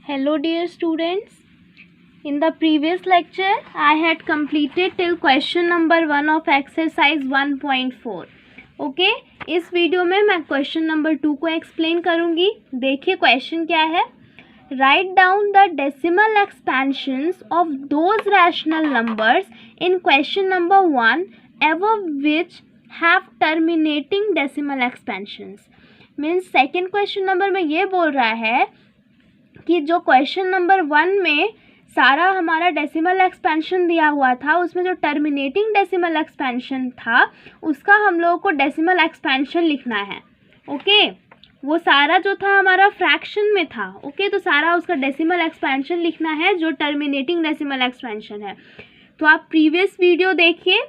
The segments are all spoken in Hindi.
Hello dear students. In the previous lecture I had completed till question number 1 of exercise 1.4. Okay इस वीडियो में मैं क्वेश्चन नंबर 2 को एक्सप्लेन करूँगी. देखिए क्वेश्चन क्या है. Write down the decimal expansions of those rational numbers in question number 1 above which have terminating decimal expansions. Means second question number में ये बोल रहा है कि जो क्वेश्चन नंबर 1 में सारा हमारा डेसिमल एक्सपेंशन दिया हुआ था, उसमें जो टर्मिनेटिंग डेसिमल एक्सपेंशन था उसका हम लोगों को डेसिमल एक्सपेंशन लिखना है. ओके वो सारा जो था हमारा फ्रैक्शन में था. ओके तो सारा उसका डेसिमल एक्सपेंशन लिखना है जो टर्मिनेटिंग डेसिमल एक्सपेंशन है. तो आप प्रीवियस वीडियो देखिए,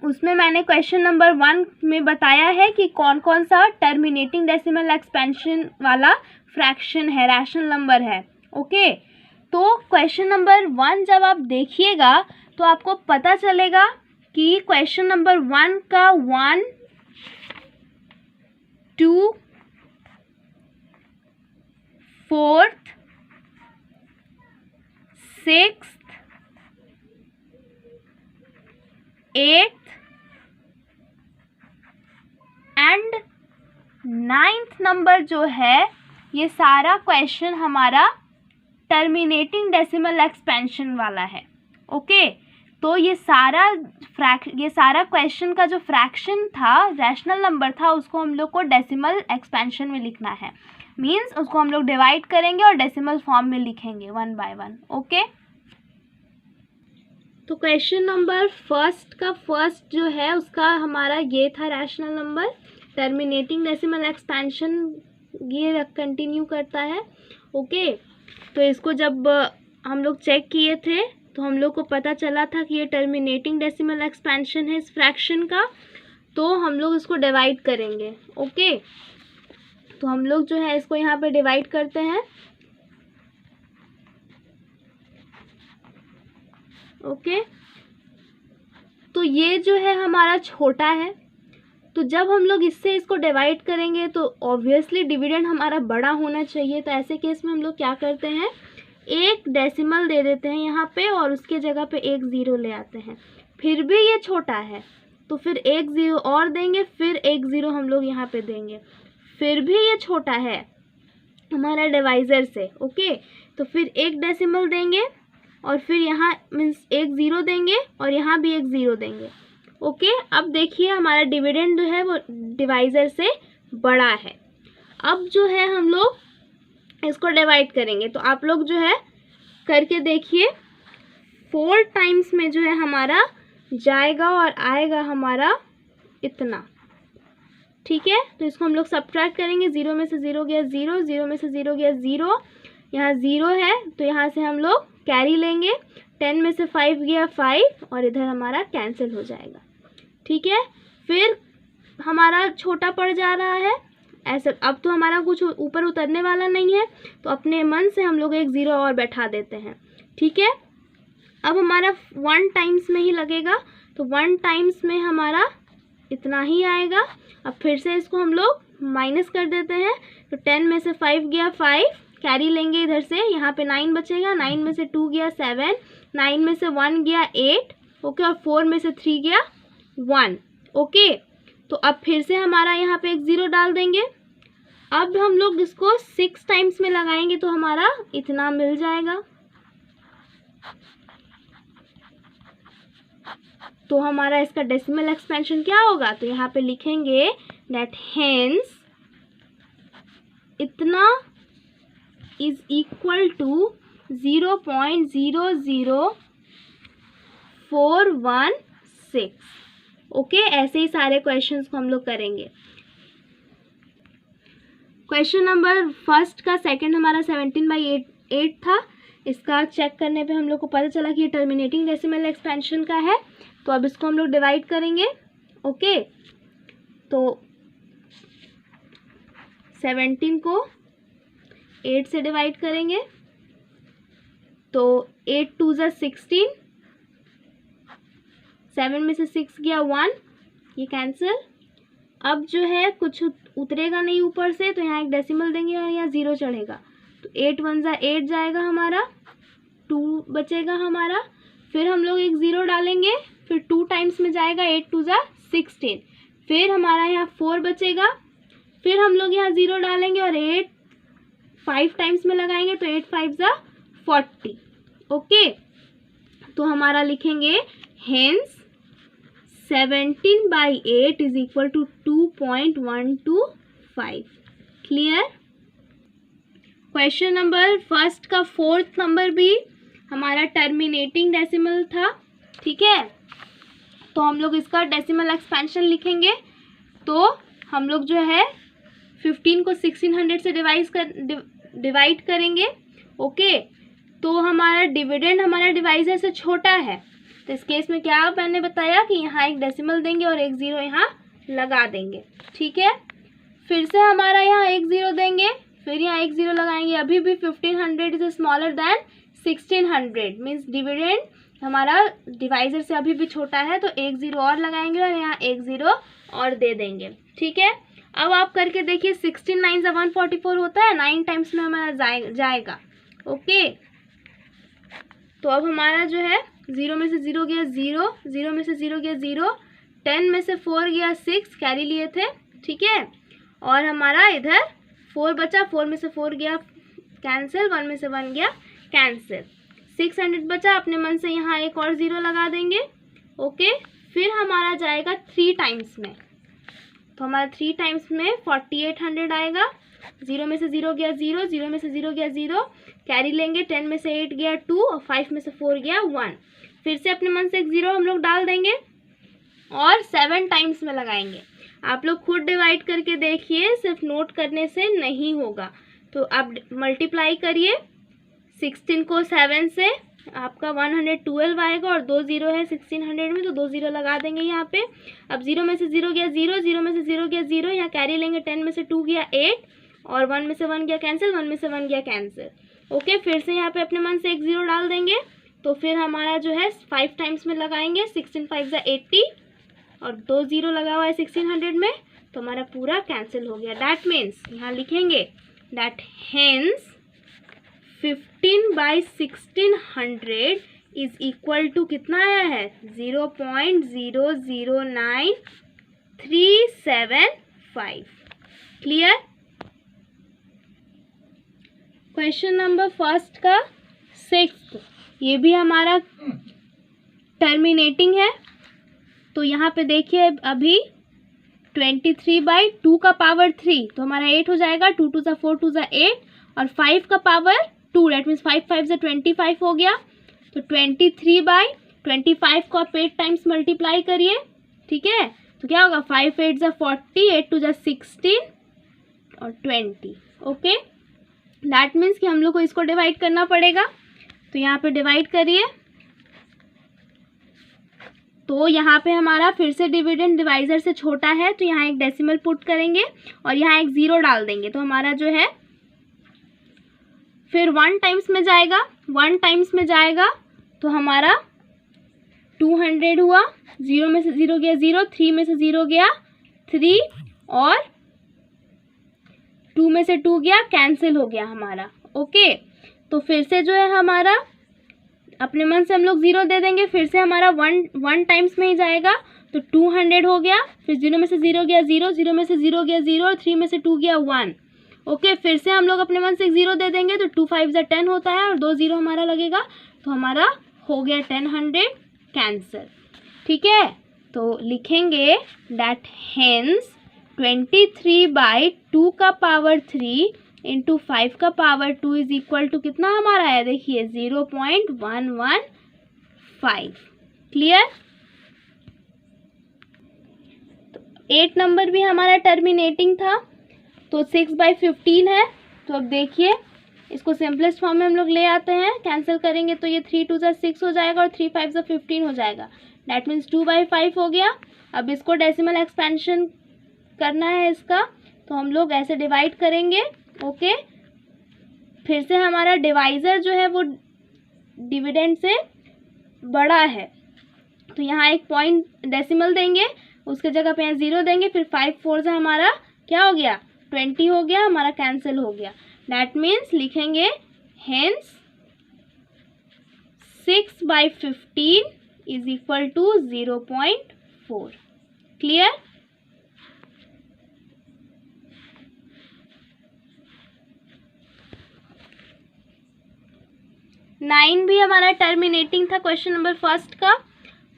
उसमें मैंने क्वेश्चन नंबर 1 में बताया है कि कौन कौन सा टर्मिनेटिंग डेसिमल एक्सपेंशन वाला फ्रैक्शन है, रैशनल नंबर है. ओके तो क्वेश्चन नंबर 1 जब आप देखिएगा तो आपको पता चलेगा कि क्वेश्चन नंबर 1 का 1, 2, 4th, 6th, 8th and 9th number जो है ये सारा क्वेश्चन हमारा टर्मिनेटिंग डेसिमल एक्सपेंशन वाला है. ओके तो ये सारा क्वेश्चन का जो फ्रैक्शन था, रैशनल नंबर था, उसको हम लोग को डेसिमल एक्सपेंशन में लिखना है. मींस उसको हम लोग डिवाइड करेंगे और डेसिमल फॉर्म में लिखेंगे 1 by 1. ओके तो क्वेश्चन नंबर फर्स्ट जो है उसका हमारा ये था rational number. Terminating decimal expansion ये कंटिन्यू करता है. ओके तो इसको जब हम लोग चेक किए थे तो हम लोग को पता चला था कि ये टर्मिनेटिंग डेसिमल एक्सपेंशन है इस फ्रैक्शन का, तो हम लोग इसको डिवाइड करेंगे. ओके तो हम लोग जो है इसको यहाँ पे डिवाइड करते हैं. ओके तो ये जो है हमारा छोटा है, तो जब हम लोग इससे इसको डिवाइड करेंगे तो ऑब्वियसली डिविडेंड हमारा बड़ा होना चाहिए. तो ऐसे केस में हम लोग क्या करते हैं, एक डेसिमल दे देते हैं यहाँ पे और उसके जगह पे एक ज़ीरो ले आते हैं. फिर भी ये छोटा है तो फिर एक ज़ीरो और देंगे, फिर एक ज़ीरो हम लोग यहाँ पे देंगे. फिर भी ये छोटा है हमारा डिवाइज़र से. ओके तो फिर एक डेसिमल देंगे और फिर यहाँ मीन्स एक ज़ीरो देंगे और यहाँ भी एक ज़ीरो देंगे. ओके अब देखिए हमारा डिविडेंड जो है वो डिवाइज़र से बड़ा है. अब जो है हम लोग इसको डिवाइड करेंगे, तो आप लोग जो है करके देखिए 4 टाइम्स में जो है हमारा जाएगा और आएगा हमारा इतना. ठीक है तो इसको हम लोग सब्ट्रैक्ट करेंगे. 0 में से 0 गया 0, 0 में से 0 गया 0, यहाँ 0 है तो यहाँ से हम लोग कैरी लेंगे. 10 में से 5 गया 5 और इधर हमारा कैंसिल हो जाएगा. ठीक है फिर हमारा छोटा पड़ जा रहा है ऐसे. अब तो हमारा कुछ ऊपर उतरने वाला नहीं है तो अपने मन से हम लोग एक ज़ीरो और बैठा देते हैं. ठीक है अब हमारा 1 टाइम्स में ही लगेगा तो 1 टाइम्स में हमारा इतना ही आएगा. अब फिर से इसको हम लोग माइनस कर देते हैं तो 10 में से 5 गया 5, कैरी लेंगे इधर से, यहाँ पे 9 बचेगा. 9 में से 2 गया 7, 9 में से 1 गया 8. ओके और 4 में से 3 गया 1. ओके तो अब फिर से हमारा यहाँ पे एक ज़ीरो डाल देंगे. अब हम लोग इसको 6 टाइम्स में लगाएंगे तो हमारा इतना मिल जाएगा. तो हमारा इसका डेसिमल एक्सपेंशन क्या होगा, तो यहाँ पे लिखेंगे दैट हेंस इतना इज इक्वल टू 0.00416. ओके ऐसे ही सारे क्वेश्चंस को हम लोग करेंगे. क्वेश्चन नंबर फर्स्ट का सेकंड हमारा 17/8 था. इसका चेक करने पे हम लोग को पता चला कि ये टर्मिनेटिंग डेसिमल एक्सपेंशन का है. तो अब इसको हम लोग डिवाइड करेंगे. ओके तो 17 को 8 से डिवाइड करेंगे तो 8 2 ज़ा 16, 7 में से 6 गया 1, ये कैंसिल. अब जो है कुछ उतरेगा नहीं ऊपर से तो यहाँ एक डेसिमल देंगे और यहाँ 0 चढ़ेगा तो तो 8 1 ज़ा 8 जाएगा हमारा, 2 बचेगा हमारा। फिर हम लोग एक ज़ीरो डालेंगे, फिर 2 टाइम्स में जाएगा, 8 2 ज़ा 16। फिर हमारा यहाँ 4 बचेगा, फिर हम लोग यहाँ ज़ीरो डालेंगे और 8 5 टाइम्स में लगाएंगे, तो 8 5 ज़ा 40। ओके, तो हमारा लिखेंगे hence 17/8 is equal to 2.125। Clear. Question number first का 4th नंबर भी हमारा टर्मिनेटिंग डेसिमल था, ठीक है। तो हम लोग इसका डेसिमल एक्सपेंशन लिखेंगे। तो हम लोग जो है 15 को 1600 से डिवाइड करेंगे। ओके, तो हमारा डिविडेंड हमारा डिवाइजर से छोटा है, तो इस केस में क्या मैंने बताया कि यहाँ एक डेसिमल देंगे और एक ज़ीरो यहाँ लगा देंगे, ठीक है। फिर से हमारा यहाँ एक ज़ीरो देंगे, फिर यहाँ एक ज़ीरो लगाएंगे। अभी भी 1500 is smaller than 1600, means dividend हमारा डिवाइजर से अभी भी छोटा है, तो एक ज़ीरो और लगाएंगे और यहाँ एक ज़ीरो और दे देंगे, ठीक है। अब आप करके देखिए, 16 9 ज़ा 144 होता है, 9 टाइम्स में हमारा जाएगा। ओके, तो अब हमारा जो है 0 में से 0 गया 0, 0 में से 0 गया 0, 10 में से 4 गया 6, कैरी लिए थे, ठीक है। और हमारा इधर 4 बचा, 4 में से 4 गया कैंसिल, 1 में से 1 गया कैंसिल, 600 बचा। अपने मन से यहाँ एक और ज़ीरो लगा देंगे। ओके, फिर हमारा जाएगा 3 टाइम्स में, तो हमारा 3 टाइम्स में 4800 आएगा। 0 में से 0 गया 0, 0 में से 0 गया 0, कैरी लेंगे, 10 में से 8 गया 2 और 5 में से 4 गया 1। फिर से अपने मन से एक ज़ीरो हम लोग डाल देंगे और 7 टाइम्स में लगाएंगे। आप लोग खुद डिवाइड करके देखिए, सिर्फ नोट करने से नहीं होगा। तो आप मल्टीप्लाई करिए 16 को 7 से, आपका 112 आएगा और 2 ज़ीरो है 1600 में, तो 2 ज़ीरो लगा देंगे यहाँ पे। अब 0 में से 0 गया 0, 0 में से 0 गया 0, यहाँ कैरी लेंगे, 10 में से 2 गया 8 और 1 में से 1 गया कैंसिल, 1 में से 1 गया कैंसिल। ओके, फिर से यहाँ पे अपने मन से एक ज़ीरो डाल देंगे, तो फिर हमारा जो है 5 टाइम्स में लगाएंगे, 16 5 ज़ा 80 और 2 ज़ीरो लगा हुआ है 1600 में, तो हमारा पूरा कैंसिल हो गया। दैट मीन्स यहाँ लिखेंगे that hence 15/1600 is equal to कितना आया है, 0.009375। क्लियर। क्वेश्चन नंबर फर्स्ट का 6th, ये भी हमारा टर्मिनेटिंग है। तो यहाँ पे देखिए, अभी 23/2 का पावर 3, तो हमारा 8 हो जाएगा, 2 2 ज़ा 4, 2 ज़ा 8 और 5 का पावर 2, डेट मीन्स 5 5 ज़ा 25 हो गया। तो 23/25 को आप 8 टाइम्स मल्टीप्लाई करिए, ठीक है। तो क्या होगा, 5 8 ज़ा 40, 8 2 ज़ा 16 और 20। ओके, दैट मीन्स कि हम लोग को इसको डिवाइड करना पड़ेगा। तो यहाँ पे डिवाइड करिए, तो यहाँ पे हमारा फिर से डिविडेंड डिवाइजर से छोटा है, तो यहाँ एक डेसिमल पुट करेंगे और यहाँ एक ज़ीरो डाल देंगे। तो हमारा जो है फिर 1 टाइम्स में जाएगा, 1 टाइम्स में जाएगा तो हमारा 200 हुआ। 0 में से 0 गया 0, 3 में से 0 गया 3 और 2 में से 2 गया कैंसिल हो गया हमारा। ओके, तो फिर से जो है हमारा अपने मन से हम लोग 0 दे देंगे, फिर से हमारा 1 टाइम्स में ही जाएगा, तो 200 हो गया। फिर 0 में से 0 गया 0, 0 में से 0 गया 0 और 3 में से 2 गया 1। ओके, फिर से हम लोग अपने मन से 0 दे देंगे, तो 2 5 ज़ा 10 होता है और 2 ज़ीरो हमारा लगेगा, तो हमारा हो गया 1000 कैंसिल। ठीक है, तो लिखेंगे दैट हेंस 23/2 का पावर 3 इंटू 5 का पावर 2 इज इक्वल टू कितना हमारा है, देखिए 0.115। क्लियर। तो 8 नंबर भी हमारा टर्मिनेटिंग था, तो 6/15 है। तो अब देखिए इसको सिंपलेस्ट फॉर्म में हम लोग ले आते हैं, कैंसिल करेंगे तो ये 3 2 ज़ा 6 हो जाएगा और 3 5 ज़ा 15 हो जाएगा। डैट मीन्स 2/5 हो गया। अब इसको डेसिमल एक्सपेंशन करना है इसका, तो हम लोग ऐसे डिवाइड करेंगे। ओके, फिर से हमारा डिवाइज़र जो है वो डिविडेंड से बड़ा है, तो यहाँ एक पॉइंट डेसिमल देंगे, उसके जगह पे यहाँ 0 देंगे, फिर 5 4 से हमारा क्या हो गया 20 हो गया, हमारा कैंसिल हो गया। दैट मीन्स लिखेंगे hence 6/15 is equal to 0.4। Clear? Nine भी हमारा टर्मिनेटिंग था क्वेश्चन नंबर फर्स्ट का।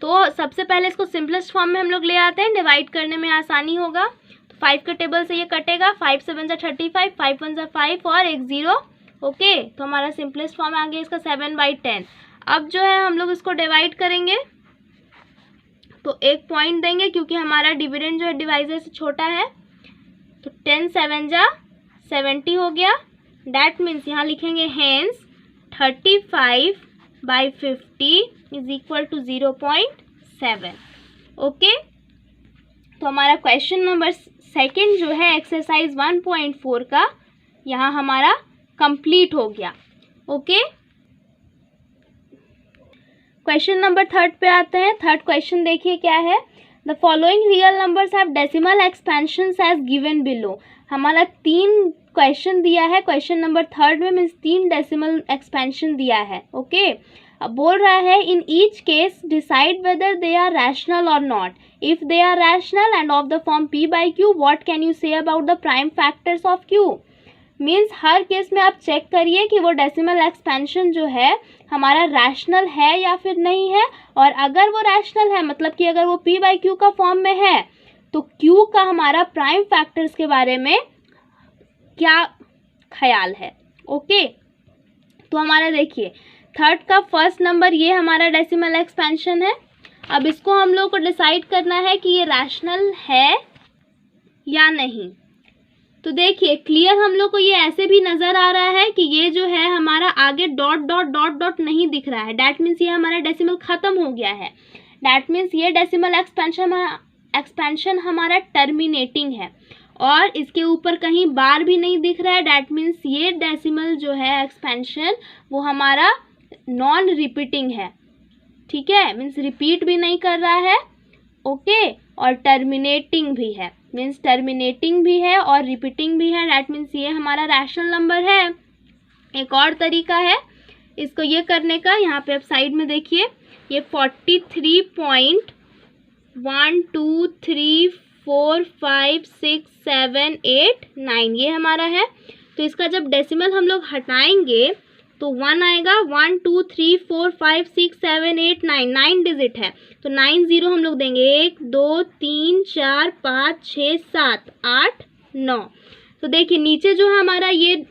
तो सबसे पहले इसको सिंपलेस्ट फॉर्म में हम लोग ले आते हैं, डिवाइड करने में आसानी होगा। तो 5 के टेबल से ये कटेगा, 5 7 जा 35, 5 1 जा 5 और एक 0। ओके, तो हमारा सिंपलेस्ट फॉर्म आ गया इसका 7/10। अब जो है हम लोग इसको डिवाइड करेंगे तो एक पॉइंट देंगे क्योंकि हमारा डिविडेंड जो है डिवाइजर से छोटा है। तो 10 7 जा 70 हो गया। डैट मीन्स यहाँ लिखेंगे hence 35/50 is equal to 0.7। Okay, तो हमारा क्वेश्चन नंबर सेकेंड जो है एक्सरसाइज 1.4 का यहाँ हमारा कंप्लीट हो गया। ओके, क्वेश्चन नंबर थर्ड पे आते हैं। थर्ड क्वेश्चन देखिए क्या है। The following real numbers have decimal expansion as given below. हमारा 3 क्वेश्चन दिया है क्वेश्चन नंबर थर्ड में, मीन्स 3 डेसिमल एक्सपेंशन दिया है। ओके, अब बोल रहा है in each case decide whether they are rational और not. If they are rational and of the form p by q, what can you say about the prime factors of q। Means हर केस में आप चेक करिए कि वो डेसिमल एक्सपेंशन जो है हमारा रैशनल है या फिर नहीं है, और अगर वो रैशनल है मतलब कि अगर वो p by q का फॉर्म में है तो q का हमारा प्राइम फैक्टर्स के बारे में क्या ख्याल है। ओके, तो हमारा देखिए थर्ड का फर्स्ट नंबर ये हमारा डेसिमल एक्सपेंशन है। अब इसको हम लोग को डिसाइड करना है कि ये रैशनल है या नहीं। तो देखिए क्लियर हम लोग को ये ऐसे भी नज़र आ रहा है कि ये जो है हमारा आगे डॉट डॉट डॉट डॉट नहीं दिख रहा है। डैट मीन्स ये हमारा डेसिमल ख़त्म हो गया है। डैट मीन्स ये डेसिमल एक्सपेंशन हमारा टर्मिनेटिंग है और इसके ऊपर कहीं बार भी नहीं दिख रहा है। डैट मीन्स ये डेसिमल जो है एक्सपेंशन वो हमारा नॉन रिपीटिंग है। ठीक है, मीन्स रिपीट भी नहीं कर रहा है। ओके, और टर्मिनेटिंग भी है, मीन्स टर्मिनेटिंग भी है और रिपीटिंग भी है। डैट मीन्स ये हमारा रैशनल नंबर है। एक और तरीका है इसको ये करने का, यहाँ पे आप साइड में देखिए ये 43.123456789 ये हमारा है। तो इसका जब डेसिमल हम लोग हटाएंगे तो 1 आएगा। 1 2 3 4 5 6 7 8 9 9 डिजिट है तो 9 0 हम लोग देंगे। 1 2 3 4 5 6 7 8 9। तो देखिए नीचे जो हमारा ये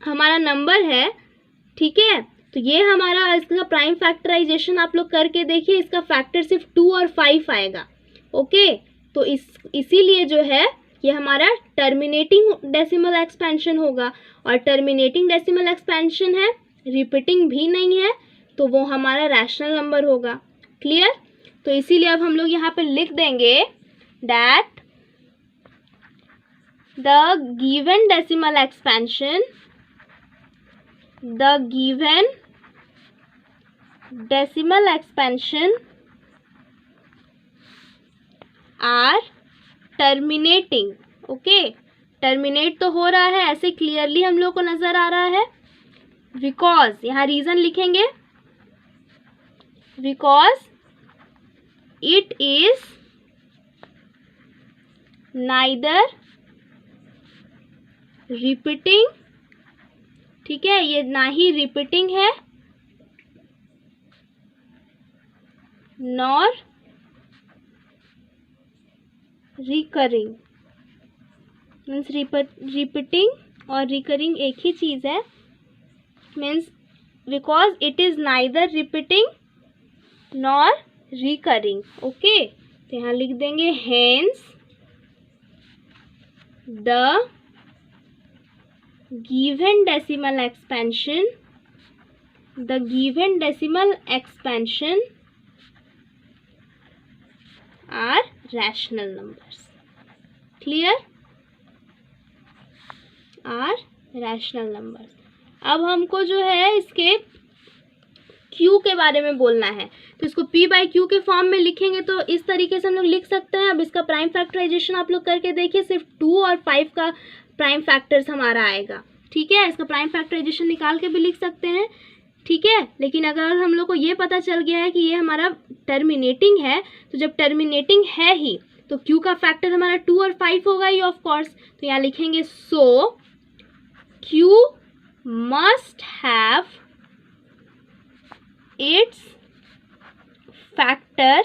हमारा नंबर है, ठीक है, तो ये हमारा इसका प्राइम फैक्टराइजेशन आप लोग करके देखिए, इसका फैक्टर सिर्फ 2 और 5 आएगा। ओके, तो इसीलिए जो है ये हमारा टर्मिनेटिंग डेसिमल एक्सपेंशन होगा, और टर्मिनेटिंग डेसिमल एक्सपेंशन है, रिपीटिंग भी नहीं है, तो वो हमारा रैशनल नंबर होगा। क्लियर? तो इसीलिए अब हम लोग यहाँ पे लिख देंगे that the given decimal expansion are terminating. Okay, terminate तो हो रहा है, ऐसे क्लियरली हम लोग को नजर आ रहा है, बिकॉज यहाँ रीजन लिखेंगे, because it is neither repeating. ठीक है, ये ना ही रिपीटिंग है नॉर रिकरिंग। मीन्स रिपीटिंग और रिकरिंग एक ही चीज़ है। Means because it is neither repeating nor recurring. Okay, तो यहाँ लिख देंगे hence the given decimal expansion are rational numbers. Clear? Are rational numbers. अब हमको जो है इसके Q के बारे में बोलना है, तो इसको P by Q के फॉर्म में लिखेंगे तो इस तरीके से हम लोग लिख सकते हैं। अब इसका प्राइम फैक्टराइजेशन आप लोग करके देखिए, सिर्फ 2 और 5 का प्राइम फैक्टर्स हमारा आएगा। ठीक है, इसका प्राइम फैक्टराइजेशन निकाल के भी लिख सकते हैं, ठीक है। लेकिन अगर हम लोग को ये पता चल गया है कि ये हमारा टर्मिनेटिंग है, तो जब टर्मिनेटिंग है ही तो Q का फैक्टर हमारा 2 और 5 होगा ही ऑफ कोर्स। तो यहाँ लिखेंगे सो Q must have it's factor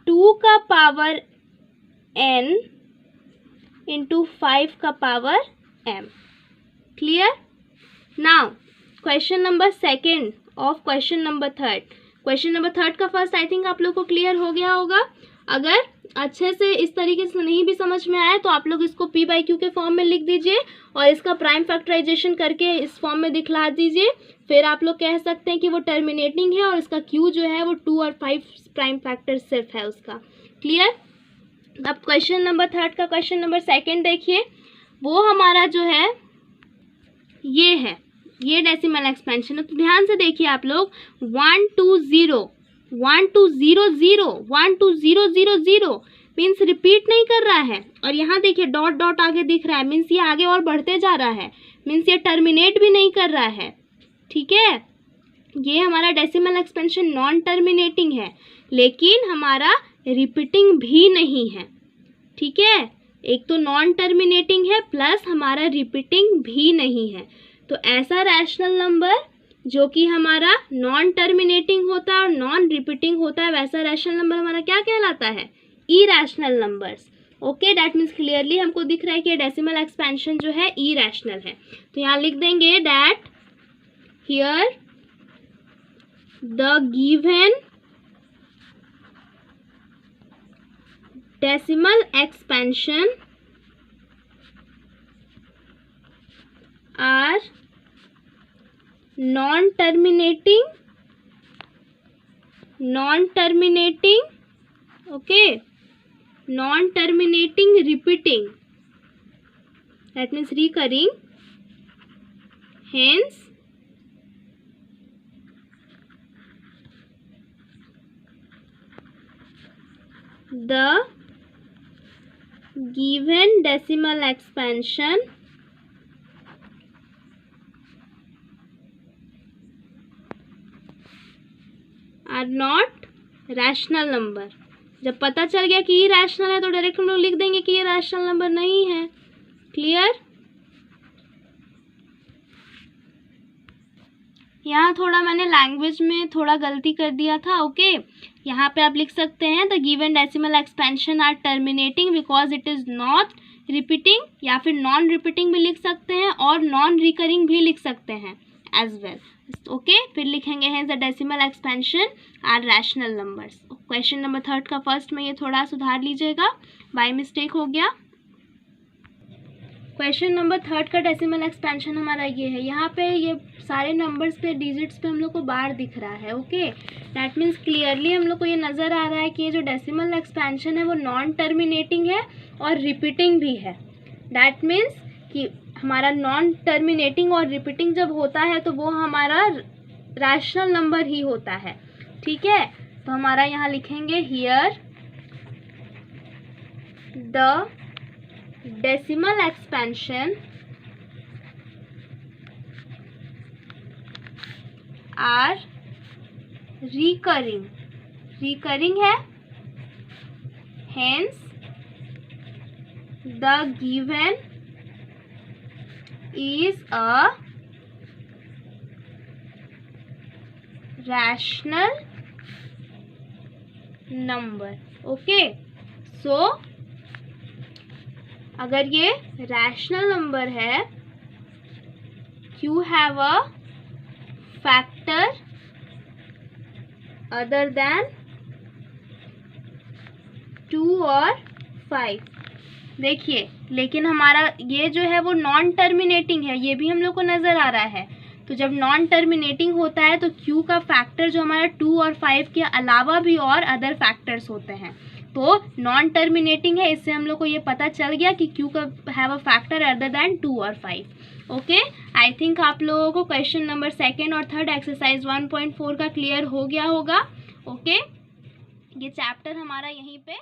2 का पावर n इंटू 5 का power m। Clear? Now question number second of question number third. Question number third का फर्स्ट आई थिंक आप लोग को क्लियर हो गया होगा। अगर अच्छे से इस तरीके से नहीं भी समझ में आया तो आप लोग इसको P बाई Q के फॉर्म में लिख दीजिए और इसका प्राइम फैक्टराइजेशन करके इस फॉर्म में दिखला दीजिए। फिर आप लोग कह सकते हैं कि वो टर्मिनेटिंग है और इसका Q जो है वो 2 और 5 प्राइम फैक्टर सिर्फ है उसका। क्लियर? अब क्वेश्चन नंबर थर्ड का क्वेश्चन नंबर सेकेंड देखिए, वो हमारा जो है ये है, ये डेसिमल एक्सपेंशन है। तो ध्यान से देखिए आप लोग, 1 2 0 1 2 0 0 1 2 0 0 0 मीन्स रिपीट नहीं कर रहा है। और यहाँ देखिए डॉट डॉट आगे दिख रहा है, मीन्स ये आगे और बढ़ते जा रहा है, मीन्स ये टर्मिनेट भी नहीं कर रहा है। ठीक है, ये हमारा डेसिमल एक्सपेंशन नॉन टर्मिनेटिंग है लेकिन हमारा रिपीटिंग भी नहीं है। ठीक है, एक तो नॉन टर्मिनेटिंग है प्लस हमारा रिपीटिंग भी नहीं है। तो ऐसा रैशनल नंबर जो कि हमारा नॉन टर्मिनेटिंग होता है और नॉन रिपीटिंग होता है, वैसा रैशनल नंबर हमारा क्या कहलाता है? Irrational numbers. Okay, that means clearly हमको दिख रहा है कि डेसिमल एक्सपेंशन जो है इरैशनल है। तो यहाँ लिख देंगे that here the given decimal expansion are non-terminating, okay, non-terminating repeating, that means recurring, hence the given decimal expansion are not rational number। जब पता चल गया कि ये रैशनल है तो डायरेक्ट हम लोग लिख देंगे कि ये रैशनल नंबर नहीं है। क्लियर? यहाँ थोड़ा मैंने लैंग्वेज में थोड़ा गलती कर दिया था। ओके, यहाँ पे आप लिख सकते हैं the given decimal expansion are terminating because it is not repeating, या फिर नॉन रिपीटिंग भी लिख सकते हैं और नॉन रिकरिंग भी लिख सकते हैं एज वेल। ओके, फिर लिखेंगे हैं the decimal expansion are rational numbers. Question number third का फर्स्ट में ये थोड़ा सुधार लीजिएगा, बाय मिस्टेक हो गया। क्वेश्चन नंबर थर्ड का डेसिमल एक्सपेंशन हमारा ये है, यहाँ पे ये सारे नंबर्स पे डिजिट्स पे हम लोग को बार दिख रहा है। ओके, दैट मीन्स क्लियरली हम लोग को ये नज़र आ रहा है कि ये जो डेसिमल एक्सपेंशन है वो नॉन टर्मिनेटिंग है और रिपीटिंग भी है। दैट मीन्स कि हमारा नॉन टर्मिनेटिंग और रिपीटिंग जब होता है तो वो हमारा रैशनल नंबर ही होता है। ठीक है, तो हमारा यहाँ लिखेंगे here the decimal expansion are recurring है, hence the given is a rational number। okay, so अगर ये रैशनल नंबर है, Q have a factor other than 2 और 5। देखिए, लेकिन हमारा ये जो है वो नॉन टर्मिनेटिंग है, ये भी हम लोग को नज़र आ रहा है। तो जब नॉन टर्मिनेटिंग होता है तो Q का फैक्टर जो हमारा 2 और 5 के अलावा भी और अदर फैक्टर्स होते हैं। तो नॉन टर्मिनेटिंग है, इससे हम लोग को ये पता चल गया कि Q का have a factor other than 2 और 5। ओके, आई थिंक आप लोगों को क्वेश्चन नंबर सेकेंड और थर्ड एक्सरसाइज 1.4 का क्लियर हो गया होगा। ओके, ये चैप्टर हमारा यहीं पे